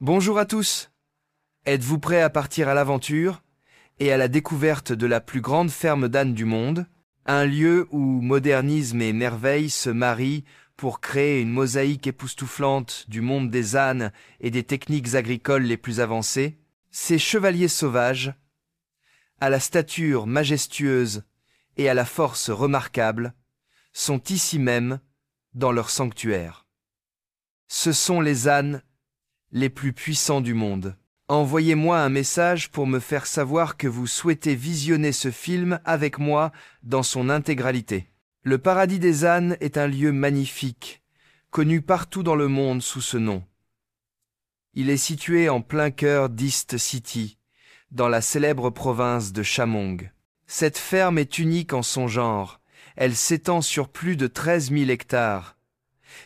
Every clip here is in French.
Bonjour à tous. Êtes-vous prêts à partir à l'aventure et à la découverte de la plus grande ferme d'ânes du monde, un lieu où modernisme et merveille se marient pour créer une mosaïque époustouflante du monde des ânes et des techniques agricoles les plus avancées? Ces chevaliers sauvages, à la stature majestueuse et à la force remarquable, sont ici même dans leur sanctuaire. Ce sont les ânes les plus puissants du monde. Envoyez-moi un message pour me faire savoir que vous souhaitez visionner ce film avec moi dans son intégralité. Le paradis des ânes est un lieu magnifique, connu partout dans le monde sous ce nom. Il est situé en plein cœur d'East City, dans la célèbre province de Chamong. Cette ferme est unique en son genre. Elle s'étend sur plus de 13 000 hectares.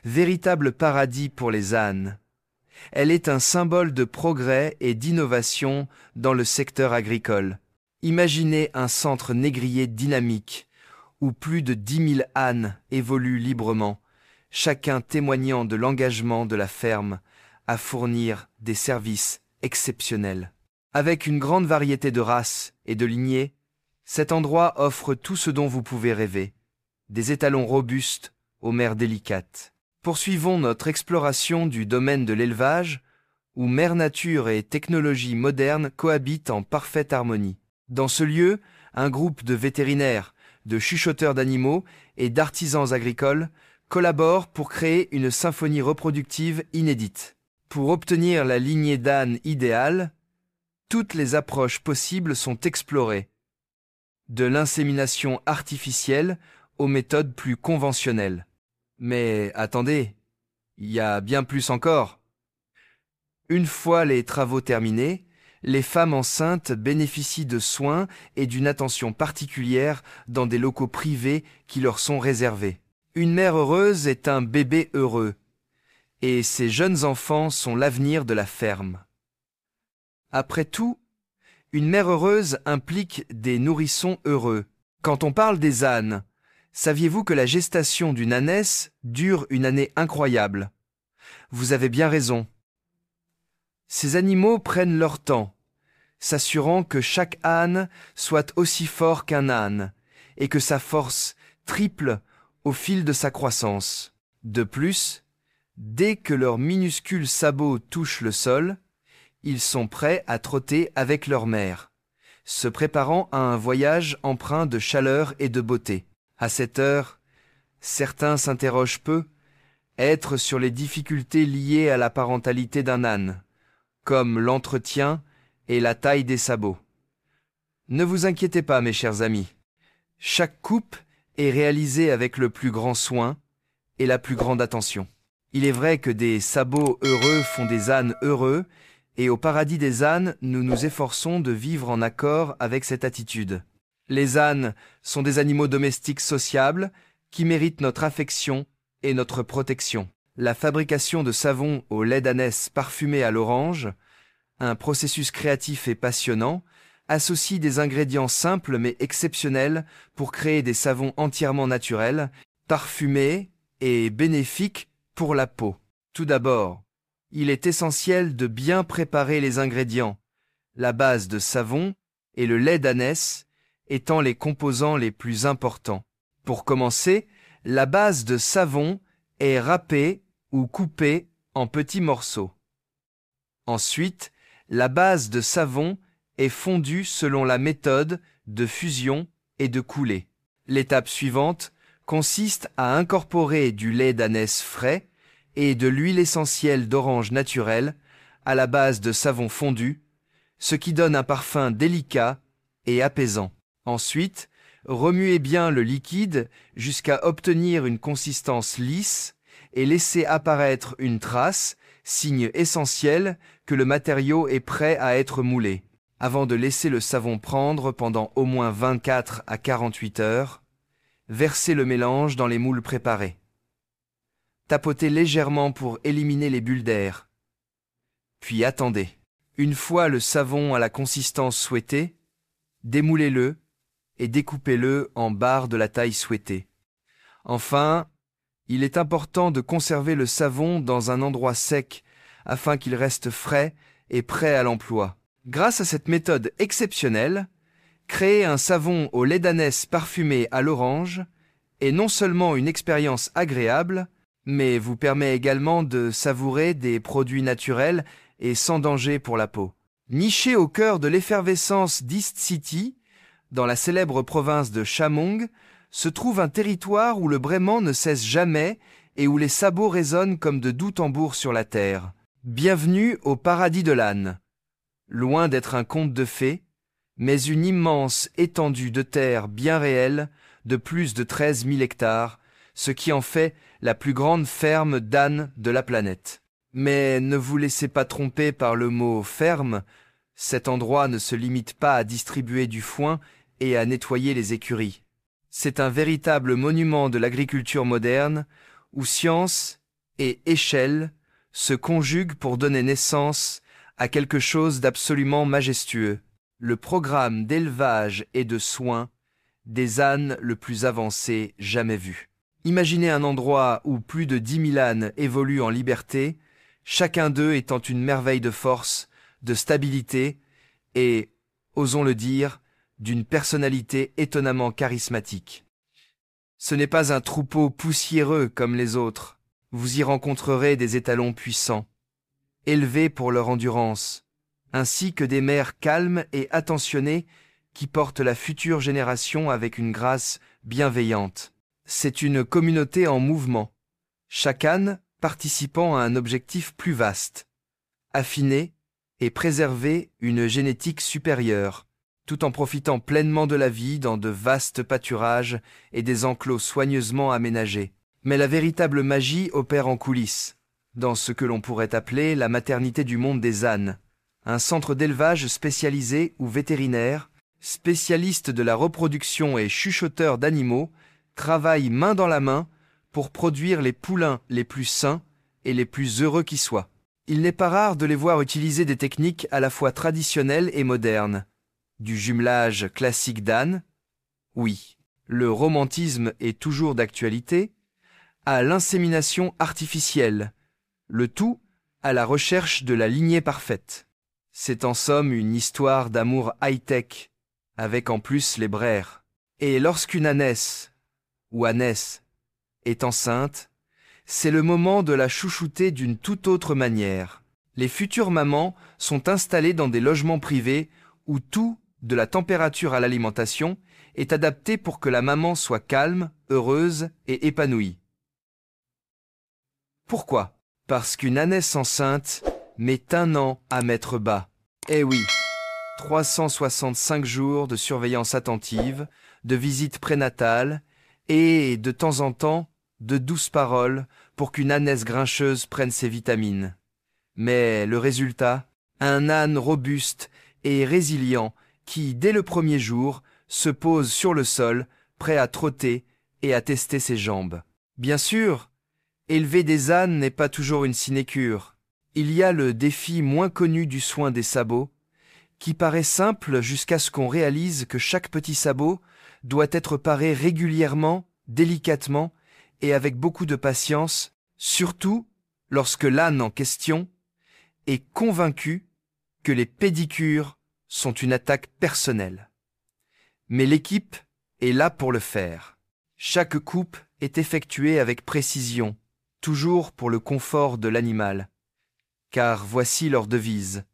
Véritable paradis pour les ânes. Elle est un symbole de progrès et d'innovation dans le secteur agricole. Imaginez un centre négrier dynamique, où plus de 10 000 ânes évoluent librement, chacun témoignant de l'engagement de la ferme à fournir des services exceptionnels. Avec une grande variété de races et de lignées, cet endroit offre tout ce dont vous pouvez rêver, des étalons robustes aux mères délicates. Poursuivons notre exploration du domaine de l'élevage, où mère nature et technologie moderne cohabitent en parfaite harmonie. Dans ce lieu, un groupe de vétérinaires, de chuchoteurs d'animaux et d'artisans agricoles collaborent pour créer une symphonie reproductive inédite. Pour obtenir la lignée d'ânes idéale, toutes les approches possibles sont explorées, de l'insémination artificielle aux méthodes plus conventionnelles. Mais attendez, il y a bien plus encore. Une fois les travaux terminés, les femmes enceintes bénéficient de soins et d'une attention particulière dans des locaux privés qui leur sont réservés. Une mère heureuse est un bébé heureux, et ces jeunes enfants sont l'avenir de la ferme. Après tout, une mère heureuse implique des nourrissons heureux. Quand on parle des ânes, saviez-vous que la gestation d'une ânesse dure une année incroyable? Vous avez bien raison. Ces animaux prennent leur temps, s'assurant que chaque âne soit aussi fort qu'un âne et que sa force triple au fil de sa croissance. De plus, dès que leurs minuscules sabots touchent le sol, ils sont prêts à trotter avec leur mère, se préparant à un voyage empreint de chaleur et de beauté. À cette heure, certains s'interrogent peu, être sur les difficultés liées à la parentalité d'un âne, comme l'entretien et la taille des sabots. Ne vous inquiétez pas, mes chers amis. Chaque coupe est réalisée avec le plus grand soin et la plus grande attention. Il est vrai que des sabots heureux font des ânes heureux, et au paradis des ânes, nous nous efforçons de vivre en accord avec cette attitude. Les ânes sont des animaux domestiques sociables qui méritent notre affection et notre protection. La fabrication de savon au lait d'ânesse parfumé à l'orange, un processus créatif et passionnant, associe des ingrédients simples mais exceptionnels pour créer des savons entièrement naturels, parfumés et bénéfiques pour la peau. Tout d'abord, il est essentiel de bien préparer les ingrédients, la base de savon et le lait d'ânesse étant les composants les plus importants. Pour commencer, la base de savon est râpée ou coupée en petits morceaux. Ensuite, la base de savon est fondue selon la méthode de fusion et de coulée. L'étape suivante consiste à incorporer du lait d'ânesse frais et de l'huile essentielle d'orange naturelle à la base de savon fondu, ce qui donne un parfum délicat et apaisant. Ensuite, remuez bien le liquide jusqu'à obtenir une consistance lisse et laissez apparaître une trace, signe essentiel que le matériau est prêt à être moulé. Avant de laisser le savon prendre pendant au moins 24 à 48 heures, versez le mélange dans les moules préparés. Tapotez légèrement pour éliminer les bulles d'air. Puis attendez. Une fois le savon à la consistance souhaitée, démoulez-le et découpez-le en barres de la taille souhaitée. Enfin, il est important de conserver le savon dans un endroit sec afin qu'il reste frais et prêt à l'emploi. Grâce à cette méthode exceptionnelle, créer un savon au lait d'ânesse parfumé à l'orange est non seulement une expérience agréable, mais vous permet également de savourer des produits naturels et sans danger pour la peau. Niché au cœur de l'effervescence d'East City, dans la célèbre province de Chamong, se trouve un territoire où le braiement ne cesse jamais et où les sabots résonnent comme de doux tambours sur la terre. Bienvenue au paradis de l'âne. Loin d'être un conte de fées, mais une immense étendue de terre bien réelle de plus de 13 000 hectares, ce qui en fait la plus grande ferme d'ânes de la planète. Mais ne vous laissez pas tromper par le mot « ferme », cet endroit ne se limite pas à distribuer du foin et à nettoyer les écuries. C'est un véritable monument de l'agriculture moderne où science et échelle se conjuguent pour donner naissance à quelque chose d'absolument majestueux, le programme d'élevage et de soins des ânes le plus avancé jamais vu. Imaginez un endroit où plus de 10 000 ânes évoluent en liberté, chacun d'eux étant une merveille de force, de stabilité et, osons le dire, d'une personnalité étonnamment charismatique. Ce n'est pas un troupeau poussiéreux comme les autres. Vous y rencontrerez des étalons puissants, élevés pour leur endurance, ainsi que des mères calmes et attentionnées qui portent la future génération avec une grâce bienveillante. C'est une communauté en mouvement, chaque âne participant à un objectif plus vaste, affiner et préserver une génétique supérieure, tout en profitant pleinement de la vie dans de vastes pâturages et des enclos soigneusement aménagés. Mais la véritable magie opère en coulisses, dans ce que l'on pourrait appeler la maternité du monde des ânes, un centre d'élevage spécialisé ou vétérinaire, spécialiste de la reproduction et chuchoteur d'animaux, travaille main dans la main pour produire les poulains les plus sains et les plus heureux qui soient. Il n'est pas rare de les voir utiliser des techniques à la fois traditionnelles et modernes. Du jumelage classique d'ânes, oui, le romantisme est toujours d'actualité, à l'insémination artificielle, le tout à la recherche de la lignée parfaite. C'est en somme une histoire d'amour high-tech, avec en plus les braies. Et lorsqu'une ânesse, ou ânesse, est enceinte, c'est le moment de la chouchouter d'une toute autre manière. Les futures mamans sont installées dans des logements privés où tout, de la température à l'alimentation, est adapté pour que la maman soit calme, heureuse et épanouie. Pourquoi ? Parce qu'une ânesse enceinte met 1 an à mettre bas. Eh oui, 365 jours de surveillance attentive, de visites prénatales et, de temps en temps, de douces paroles pour qu'une ânesse grincheuse prenne ses vitamines. Mais le résultat, un âne robuste et résilient qui, dès le premier jour, se pose sur le sol, prêt à trotter et à tester ses jambes. Bien sûr, élever des ânes n'est pas toujours une sinécure. Il y a le défi moins connu du soin des sabots, qui paraît simple jusqu'à ce qu'on réalise que chaque petit sabot doit être paré régulièrement, délicatement et avec beaucoup de patience, surtout lorsque l'âne en question est convaincu que les pédicures sont une attaque personnelle. Mais l'équipe est là pour le faire. Chaque coupe est effectuée avec précision, toujours pour le confort de l'animal. Car voici leur devise,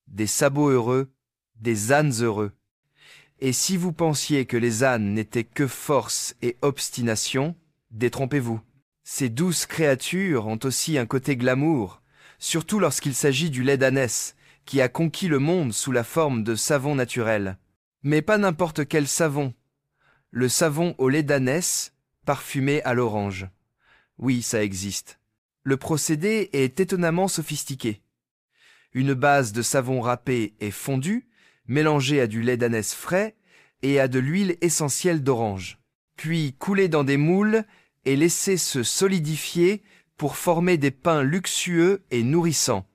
des sabots heureux, des ânes heureux. Et si vous pensiez que les ânes n'étaient que force et obstination, détrompez-vous. Ces douces créatures ont aussi un côté glamour, surtout lorsqu'il s'agit du lait d'ânesse, qui a conquis le monde sous la forme de savon naturel. Mais pas n'importe quel savon. Le savon au lait d'ânesse, parfumé à l'orange. Oui, ça existe. Le procédé est étonnamment sophistiqué. Une base de savon râpé et fondu, mélangée à du lait d'ânesse frais et à de l'huile essentielle d'orange, puis coulé dans des moules et laissé se solidifier pour former des pains luxueux et nourrissants.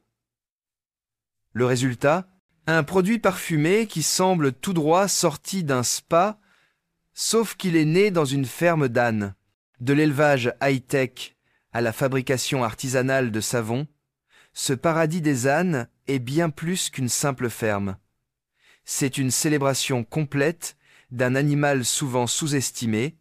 Le résultat ? Un produit parfumé qui semble tout droit sorti d'un spa, sauf qu'il est né dans une ferme d'ânes. De l'élevage high-tech à la fabrication artisanale de savon, Ce paradis des ânes est bien plus qu'une simple ferme. C'est une célébration complète d'un animal souvent sous-estimé,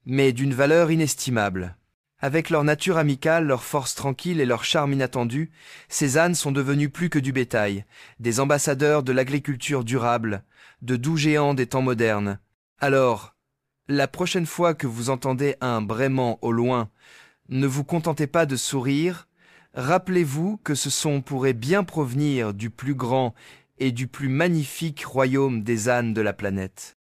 mais d'une valeur inestimable. Avec leur nature amicale, leur force tranquille et leur charme inattendu, ces ânes sont devenus plus que du bétail, des ambassadeurs de l'agriculture durable, de doux géants des temps modernes. Alors, la prochaine fois que vous entendez un braiement au loin, ne vous contentez pas de sourire, rappelez-vous que ce son pourrait bien provenir du plus grand et du plus magnifique royaume des ânes de la planète.